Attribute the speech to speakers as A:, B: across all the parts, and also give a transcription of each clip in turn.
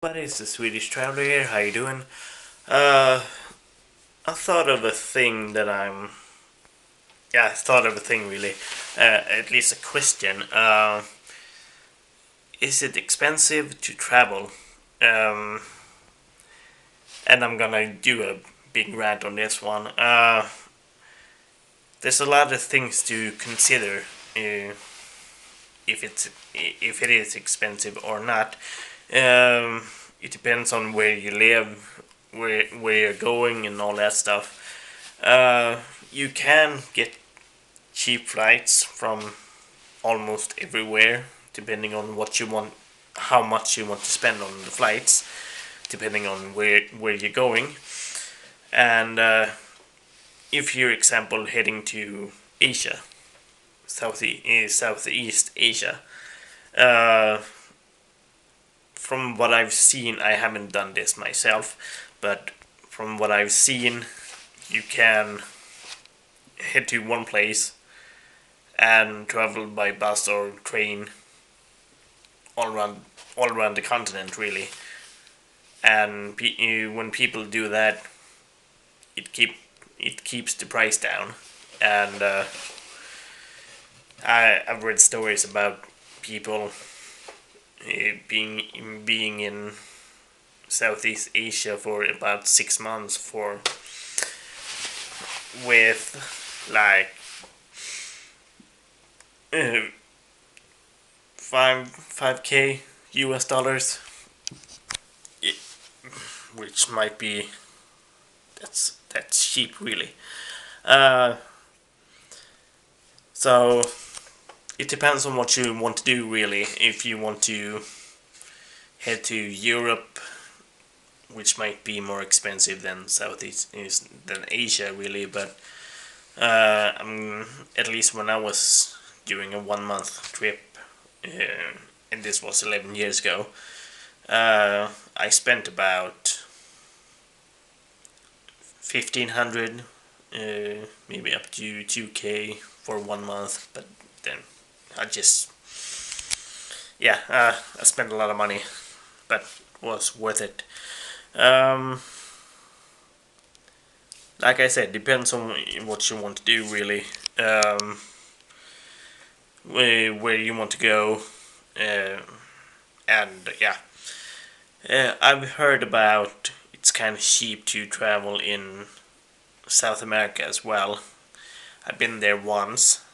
A: What is the Swedish Traveler here? How you doing? Uh, I thought of a thing that I thought of a thing really. At least a question. Is it expensive to travel? Um, and I'm gonna do a big rant on this one. There's a lot of things to consider if it is expensive or not. Um, it depends on where you live, where you're going, and all that stuff. You can get cheap flights from almost everywhere, depending on what you want, how much you want to spend on the flights, depending on where you're going. And if you're, example, heading to Asia, Southeast Asia, uh, from what I've seen, I haven't done this myself, but from what I've seen, you can head to one place and travel by bus or train all around the continent really. And when people do that, it keeps the price down. And I've read stories about people being in Southeast Asia for about 6 months for with like uh, 5k US dollars, which might be that's cheap really. Uh, so it depends on what you want to do really. If you want to head to Europe, which might be more expensive than than Asia really, but at least when I was doing a 1 month trip, and this was 11 years ago, I spent about 1,500, maybe up to 2k for 1 month, but then I just I spent a lot of money, but it was worth it. Um, like I said, depends on what you want to do really, where you want to go, uh, and I've heard about it's kind of cheap to travel in South America as well. I've been there once,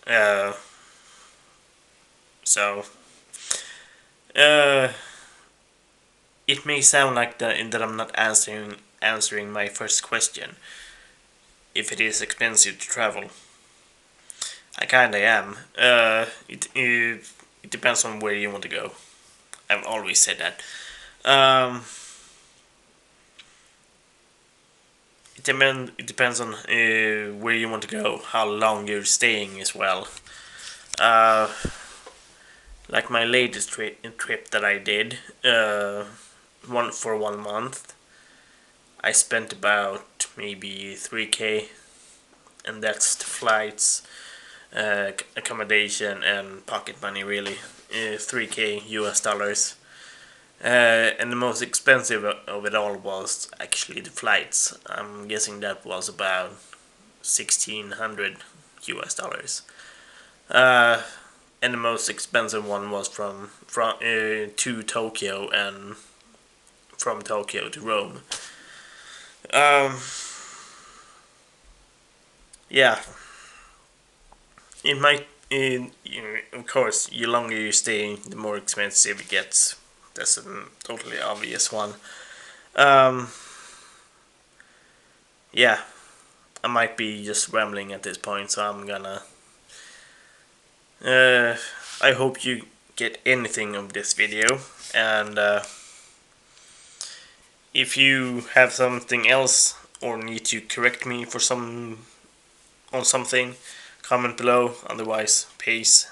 A: so uh, it may sound like that I'm not answering my first question. If it is expensive to travel, I kinda am. It depends on where you want to go. I've always said that. Um, it depends on where you want to go, how long you're staying as well. Uh, like my latest trip that I did, for 1 month, I spent about maybe 3k, and that's the flights, accommodation, and pocket money really. 3k US dollars. And the most expensive of it all was actually the flights. I'm guessing that was about 1,600 US dollars. Uh, and the most expensive one was from to Tokyo and from Tokyo to Rome. Um, yeah, it might. Of course, the longer you stay, the more expensive it gets. That's a totally obvious one. Um, yeah, I might be just rambling at this point, so I'm gonna. I hope you get anything of this video, and if you have something else or need to correct me for something, comment below. Otherwise, peace.